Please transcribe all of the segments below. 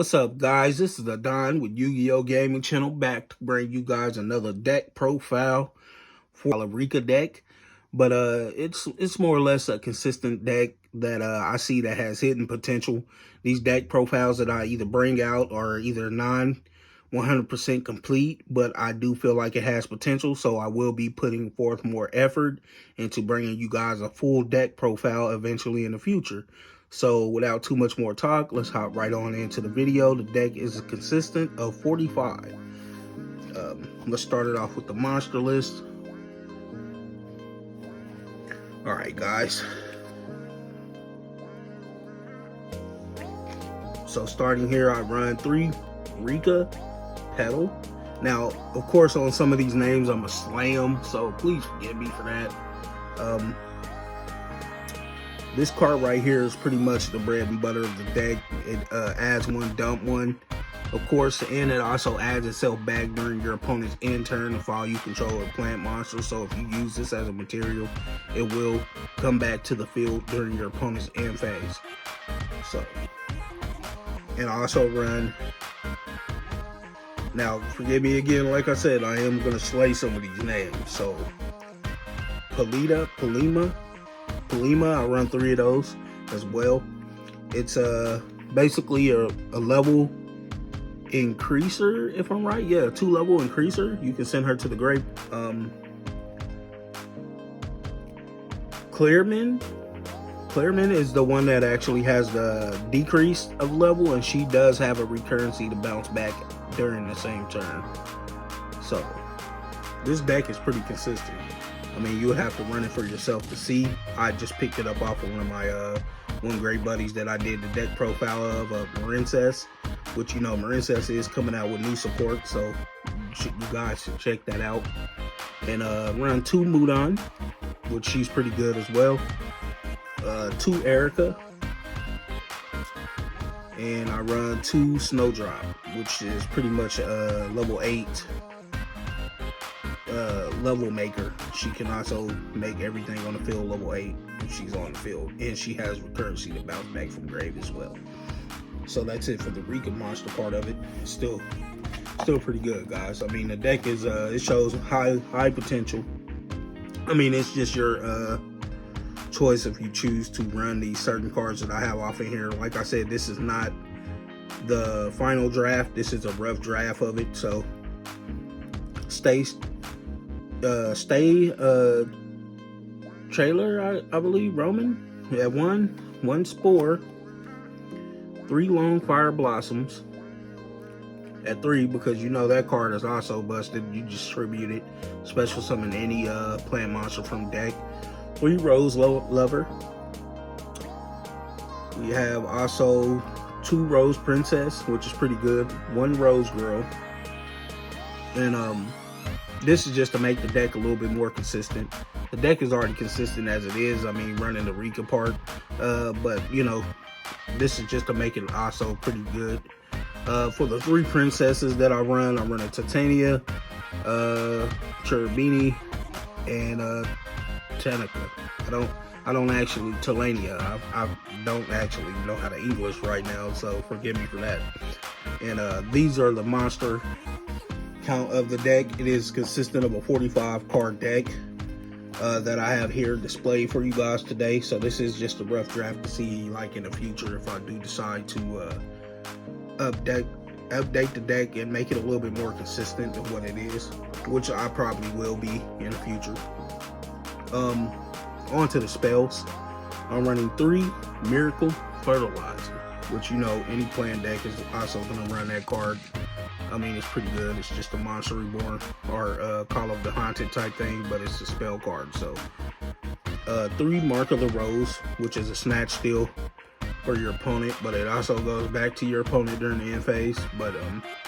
What's up, guys? This is Adon with Yu-Gi-Oh! Gaming Channel, back to bring you guys another deck profile for a Rikka deck. But it's more or less a consistent deck that I see that has hidden potential. These deck profiles that I either bring out are either 100% complete, but I do feel like it has potential, so I will be putting forth more effort into bringing you guys a full deck profile eventually in the future. So without too much more talk, let's hop right on into the video. The deck is consistent of 45. Let's start it off with the monster list. All right, guys. So starting here, I run 3 Rikka Petal. Now, of course, on some of these names, I'm a slam, so please forgive me for that. This card right here is pretty much the bread and butter of the deck. It adds one, dump one. Of course, and it also adds itself back during your opponent's end turn if all you control are plant monsters. So if you use this as a material, it will come back to the field during your opponent's end phase. So, and I also run. Now, forgive me again, like I said, I am going to slay some of these names. So, Polima, I run 3 of those as well. It's basically a level increaser, if I'm right. Yeah, 2 level increaser. You can send her to the grave. Clearman is the one that actually has the decrease of level, and she does have a recurrency to bounce back during the same turn. So this deck is pretty consistent. I mean, you'll have to run it for yourself to see. I just picked it up off of one of my one great buddies that I did the deck profile of Marincess, which, you know, Marincess is coming out with new support, so you guys should check that out. And run 2 Mudan, which she's pretty good as well. 2 Erica, and I run 2 Snowdrop, which is pretty much level 8 level maker. She can also make everything on the field level 8 if she's on the field, and she has recurrency to bounce back from grave as well. So that's it for the Rikka monster part of it. It's still pretty good, guys. I mean, the deck is it shows high potential. I mean, it's just your choice if you choose to run these certain cards that I have off in here. Like I said, this is not the final draft. This is a rough draft of it. So stay trailer, I believe, Roman. Yeah, one Spore, 3 Long Fire Blossoms at 3, because you know that card is also busted. You distribute it, special summon any plant monster from deck. 3 Rose Lover. We have also 2 Rose Princess, which is pretty good. 1 Rose Girl. And this is just to make the deck a little bit more consistent. The deck is already consistent as it is. I mean, running the Rikka part. But, you know, this is just to make it also pretty good. For the 3 princesses that I run a Titania, Cherubini, and Tanica. I don't actually Telania. I don't actually know how to English right now, so forgive me for that. And these are the monster count of the deck. It is consistent of a 45 card deck that I have here displayed for you guys today. So this is just a rough draft to see, like, in the future, if I do decide to update the deck and make it a little bit more consistent than what it is, which I probably will be in the future. On to the spells. I'm running 3 Miracle Fertilizer, which, you know, any plant deck is also going to run that card. I mean, it's pretty good. It's just a Monster Reborn or Call of the Haunted type thing, but it's a spell card. So 3 Mark of the Rose, which is a snatch steal for your opponent, but it also goes back to your opponent during the end phase. But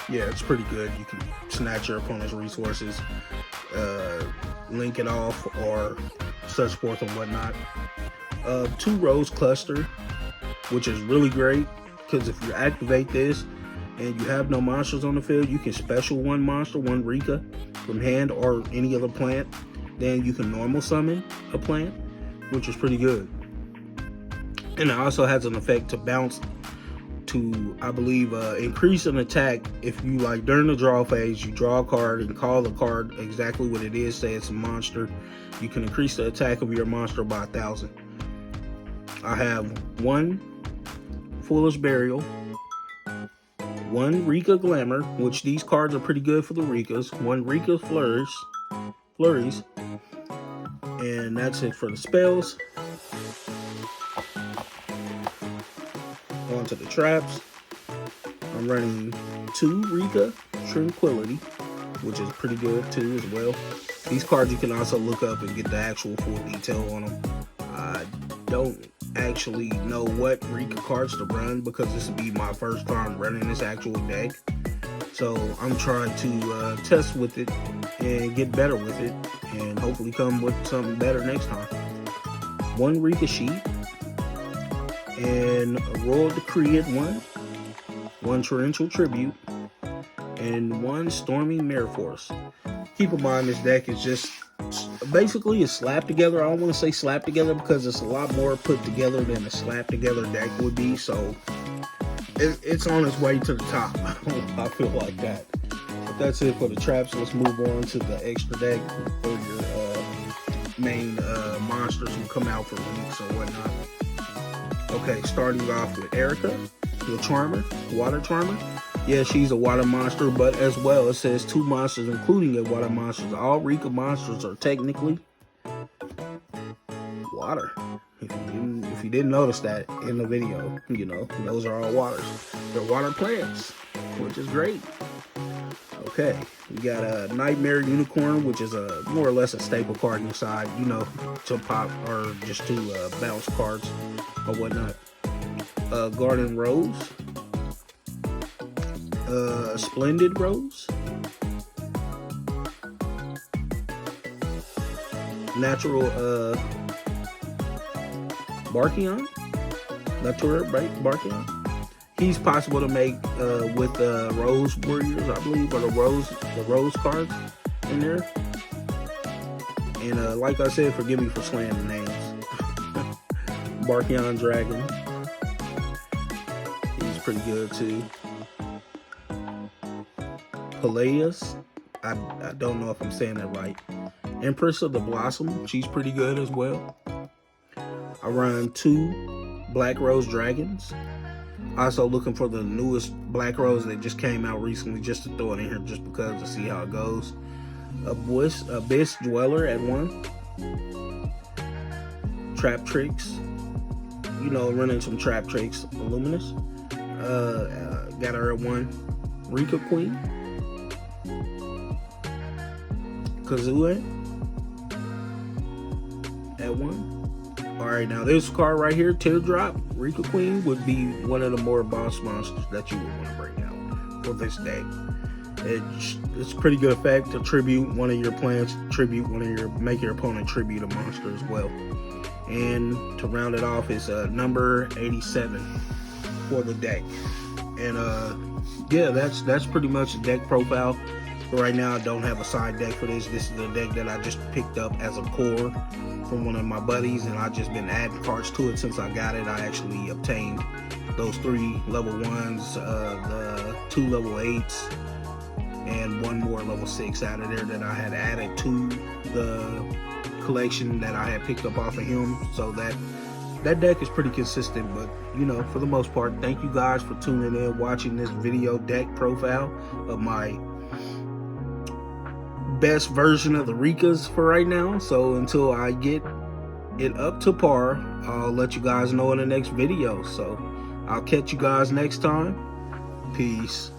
yeah, it's pretty good. You can snatch your opponent's resources, link it off, or such forth and whatnot. 2 Rose Cluster, which is really great, because if you activate this and you have no monsters on the field, you can special 1 monster, 1 Rikka from hand or any other plant. Then you can normal summon a plant, which is pretty good. And it also has an effect to bounce to, I believe, increase an attack. If you, like, during the draw phase, you draw a card and call the card exactly what it is, say it's a monster, you can increase the attack of your monster by 1,000. I have 1 Foolish Burial, 1 Rikka Glamour, which these cards are pretty good for the Rikkas, 1 Rikka Flurries, and that's it for the spells. On to the traps. I'm running 2 Rikka Tranquility, which is pretty good too as well. These cards you can also look up and get the actual full detail on them. I don't actually know what Rikka cards to run because this will be my first time running this actual deck. So I'm trying to test with it and get better with it and hopefully come with something better next time. 1 Rikka Sheet and a Royal Decree at 1 Torrential Tribute, and 1 Stormy Mirror Force. Keep in mind this deck is just basically a slap together. I don't want to say slap together because it's a lot more put together than a slap together deck would be, so it's on its way to the top. I feel like that. But that's it for the traps. Let's move on to the extra deck for your main monsters who come out for weeks or whatnot. Okay, starting off with Erica, the Charmer, Water Charmer. Yeah, she's a water monster, but as well, it says 2 monsters, including a water monsters. All Rikka monsters are technically water. If you didn't notice that in the video, you know, those are all waters. They're water plants, which is great. Okay, we got a Nightmare Unicorn, which is a more or less a staple card in your side, you know, to pop or just to bounce cards or whatnot. Garden Rose, Splendid Rose, Natural Barkion, Barkion. He's possible to make with Rose Warriors, I believe, or the Rose cards in there. And like I said, forgive me for slaying the names. Barkion Dragon. He's pretty good too. Peleus. I don't know if I'm saying that right. Empress of the Blossom. She's pretty good as well. I run 2 Black Rose Dragons. Also looking for the newest Black Rose that just came out recently, just to throw it in here just because to see how it goes. Abyss Dweller at 1. Trap Tricks. You know, running some Trap Tricks. Luminous. Got her at 1. Rikka Queen. Kazue at 1. Alright, now this card right here, Teardrop, Rikka Queen, would be one of the more boss monsters that you would want to bring out for this deck. It's a pretty good effect to tribute one of your plants, make your opponent tribute a monster as well. And to round it off is number 87 for the deck. And yeah, that's pretty much the deck profile. But right now I don't have a side deck for this. This is the deck that I just picked up as a core from one of my buddies, and I've just been adding cards to it since I got it. I actually obtained those 3 level 1s, the 2 level 8s, and 1 more level 6 out of there that I had added to the collection that I had picked up off of him. So that deck is pretty consistent, but you know, for the most part, thank you guys for tuning in, watching this video deck profile of my best version of the Rikkas for right now. So until I get it up to par, I'll let you guys know in the next video. So I'll catch you guys next time. Peace.